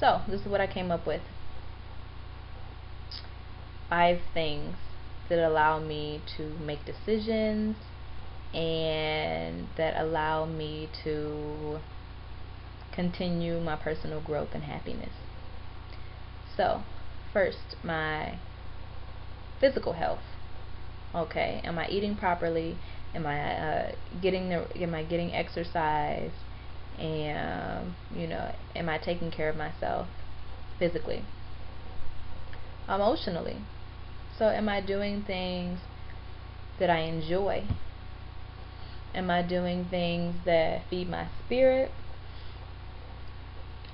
So this is what I came up with. 5 things that allow me to make decisions and that allow me to continue my personal growth and happiness. So first, my physical health. Okay, am I eating properly? Am I getting exercise? And am I taking care of myself physically? Emotionally. So am I doing things that I enjoy? Am I doing things that feed my spirit?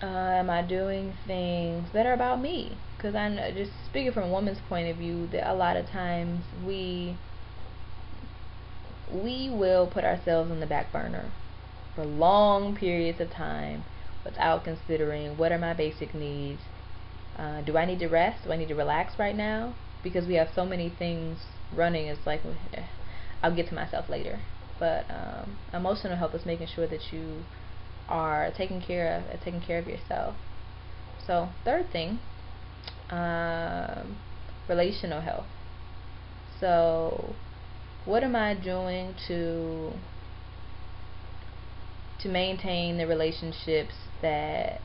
Am I doing things that are about me? Because I know, just speaking from a woman's point of view, that a lot of times we will put ourselves on the back burner for long periods of time without considering, what are my basic needs? Do I need to rest? Do I need to relax right now? Because we have so many things running, it's like, I'll get to myself later. But emotional health is making sure that you are taking care of yourself. So third thing, relational health. So what am I doing to maintain relationships that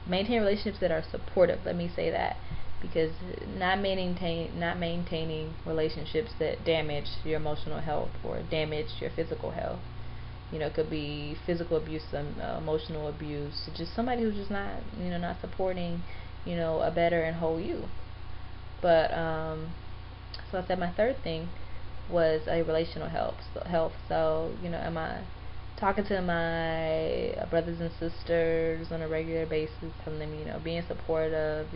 are supportive? Let me say that, because not maintaining relationships that damage your emotional health or damage your physical health. It could be physical abuse, emotional abuse, just somebody who's just not supporting, a better and whole you. But so I said my third thing was a relational health. So am I talking to my brothers and sisters on a regular basis, telling them, being supportive,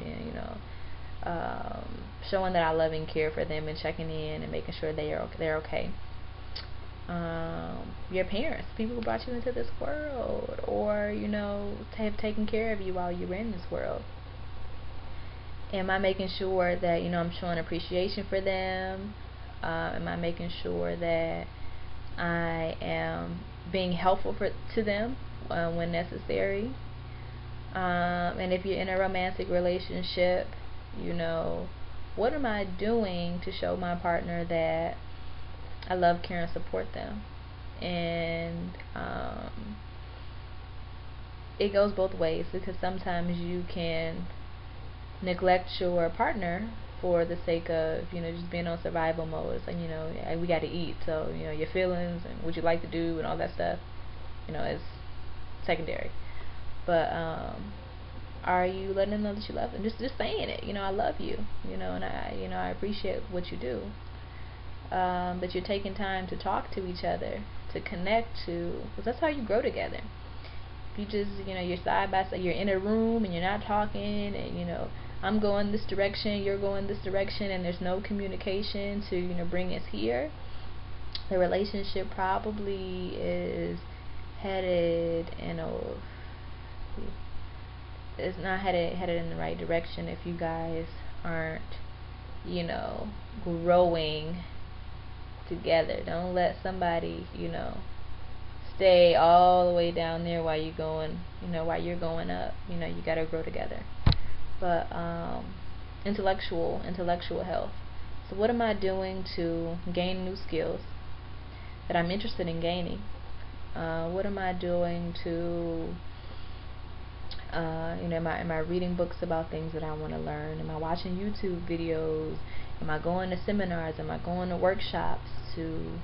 showing that I love and care for them, and checking in and making sure they're okay. Your parents, people who brought you into this world, or have taken care of you while you were in this world. Am I making sure that I'm showing appreciation for them? Am I making sure that I am being helpful to them when necessary? And if you're in a romantic relationship, what am I doing to show my partner that I love, care, and support them? And it goes both ways, because sometimes you can neglect your partner for the sake of just being on survival mode. It's like we got to eat, so your feelings and what you like to do and all that stuff is secondary. But are you letting them know that you love them? Just saying it, I love you, and I appreciate what you do. That you're taking time to talk to each other, to connect to, because that's how you grow together. If you just you're side by side, you're in a room and you're not talking, and I'm going this direction, you're going this direction, and there's no communication to bring us here, the relationship probably is headed it's not headed in the right direction if you guys aren't growing together. Don't let somebody stay all the way down there while you're going up. You gotta grow together. But intellectual health. So what am I doing to gain new skills that I'm interested in gaining? What am I doing to am I reading books about things that I want to learn? Am I watching YouTube videos? Am I going to seminars? Am I going to workshops to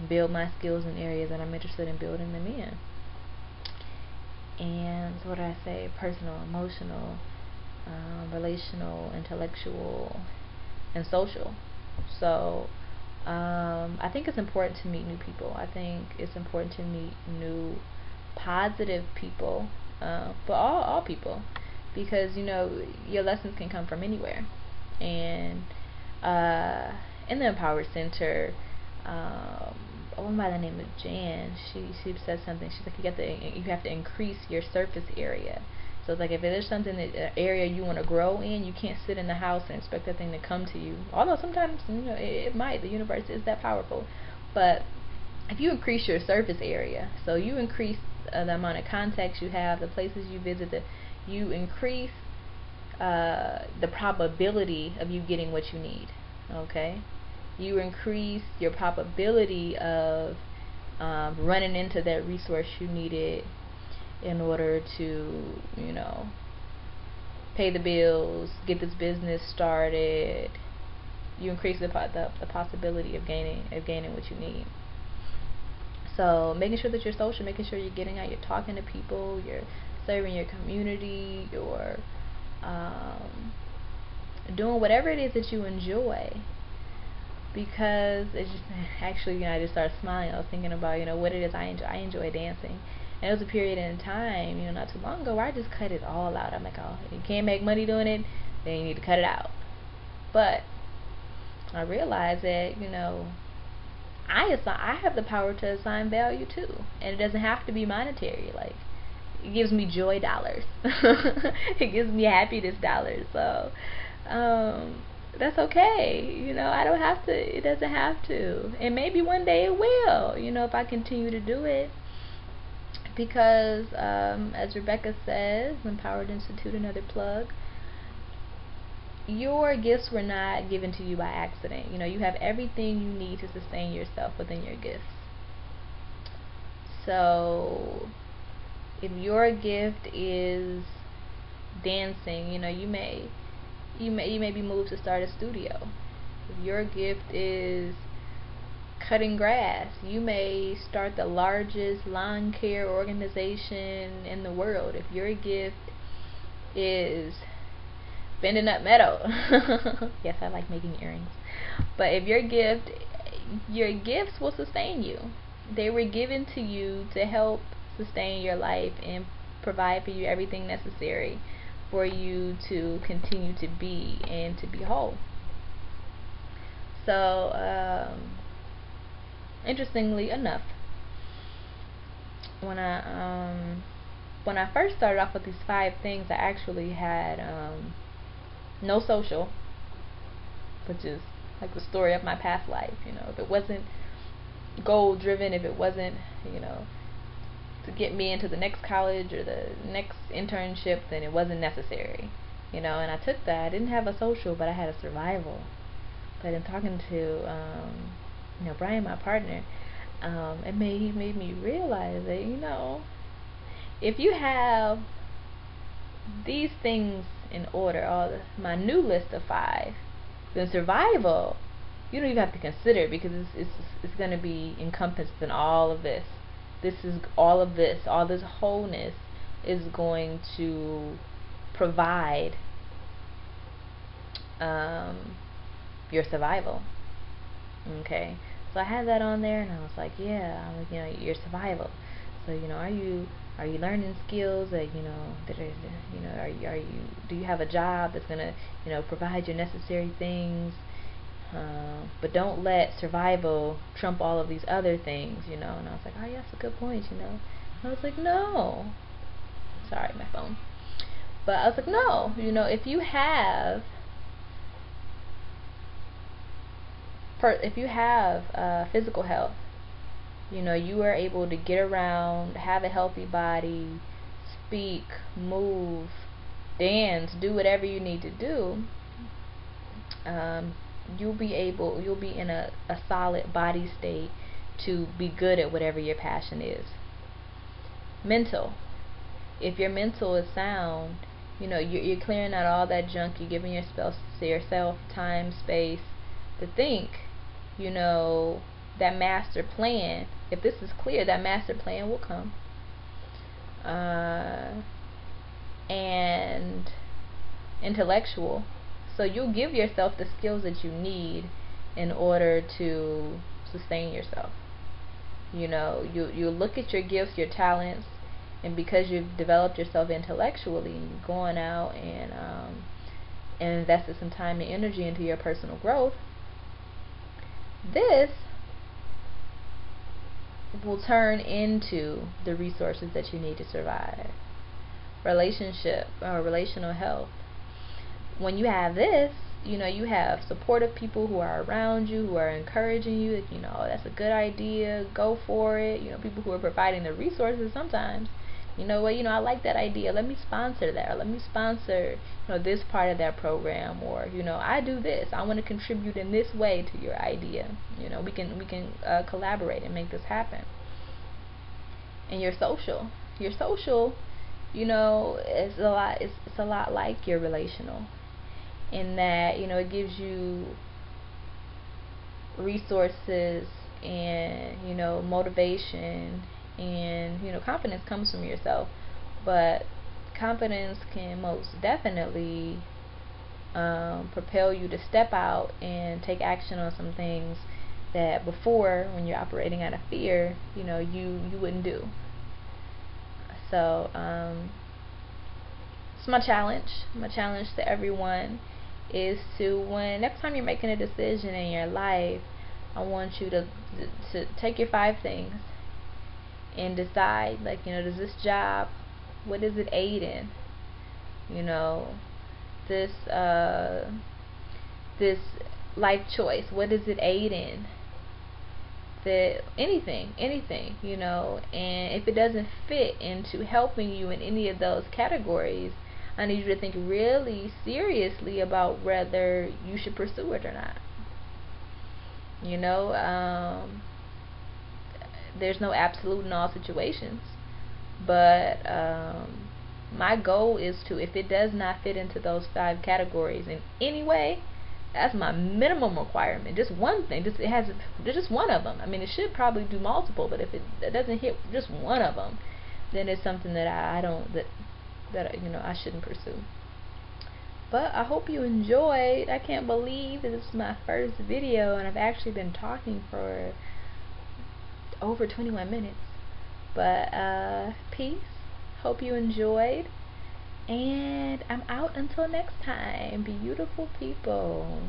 build my skills in areas that I'm interested in building them in? And what did I say? Personal, emotional, relational, intellectual, and social. So I think it's important to meet new people. I think it's important to meet new positive people, but all people, because your lessons can come from anywhere. And in the Empower Center, a woman by the name of Jan, she said something. She's like, you have to increase your surface area. So it's like, if there's something an area you want to grow in, you can't sit in the house and expect that thing to come to you. Although sometimes it might. The universe is that powerful. But if you increase your surface area, so you increase the amount of contacts you have, the places you visit, you increase the probability of you getting what you need. Okay, you increase your probability of running into that resource you needed in order to, pay the bills, get this business started. You increase the possibility of gaining what you need. So making sure that you're social, making sure you're getting out, you're talking to people, you're serving your community, you're doing whatever it is that you enjoy. Because it's just, actually, I just started smiling. I was thinking about, what it is I enjoy. I enjoy dancing. And it was a period in time, not too long ago, where I just cut it all out. I'm like, oh, you can't make money doing it, then you need to cut it out. But I realized that, I have the power to assign value too, and it doesn't have to be monetary. Like, it gives me joy dollars. It gives me happiness dollars. So that's okay. I don't have to. It doesn't have to. And maybe one day it will. If I continue to do it. Because as Rebecca says, Empowered Institute, another plug, your gifts were not given to you by accident. You have everything you need to sustain yourself within your gifts. So if your gift is dancing, you may be moved to start a studio. If your gift is cutting grass, you may start the largest lawn care organization in the world. If your gift is bending up metal, yes, I like making earrings. But if your gifts will sustain you. They were given to you to help sustain your life and provide for you everything necessary for you to continue to be and to be whole. So interestingly enough, when I first started off with these 5 things, I actually had no social, which is like the story of my past life. If it wasn't goal driven, if it wasn't to get me into the next college or the next internship, then it wasn't necessary. And I took that. I didn't have a social, but I had a survival. But in talking to Brian, my partner, he made me realize that if you have these things in order, my new list of 5, then survival, you don't even have to consider it, because it's going to be encompassed in all of this. All this wholeness is going to provide your survival. Okay, so I had that on there, and I was like, yeah, your survival. So are you learning skills that do you have a job that's gonna provide your necessary things, but don't let survival trump all of these other things, and I was like, oh yeah, that's a good point, and I was like, no, sorry, my phone. But I was like, no, if you have physical health, you are able to get around, have a healthy body, speak, move, dance, do whatever you need to do, you'll be in a solid body state to be good at whatever your passion is. Mental. If your mental is sound, you're clearing out all that junk, you're giving yourself time, space to think, that master plan. If this is clear, that master plan will come. And intellectual. So you'll give yourself the skills that you need in order to sustain yourself. You look at your gifts, your talents, and because you've developed yourself intellectually, and you're going out and invested some time and energy into your personal growth, this will turn into the resources that you need to survive. Relational health. When you have this, you have supportive people who are around you, who are encouraging you, that, that's a good idea, go for it. People who are providing the resources sometimes, You know what, I like that idea, let me sponsor that, or let me sponsor, this part of that program, or, I do this, I want to contribute in this way to your idea. We can collaborate and make this happen. And your social, it's a lot like your relational, in that, it gives you resources and, motivation, and, confidence comes from yourself. But confidence can most definitely propel you to step out and take action on some things that before, when you're operating out of fear, you wouldn't do. So it's my challenge. My challenge to everyone is to, when next time you're making a decision in your life, I want you to take your 5 things and decide, like, does this job, what does it aid in? This this life choice, what does it aid in? That anything, and if it doesn't fit into helping you in any of those categories, I need you to think really seriously about whether you should pursue it or not. There's no absolute in all situations, but my goal is to, if it does not fit into those 5 categories in any way, that's my minimum requirement. Just one thing. Just one of them. I mean, it should probably do multiple, but if it doesn't hit just one of them, then it's something that I don't that I shouldn't pursue. But I hope you enjoyed. I can't believe this is my first video, and I've actually been talking for over 21 minutes. But peace. Hope you enjoyed. And I'm out until next time, beautiful people.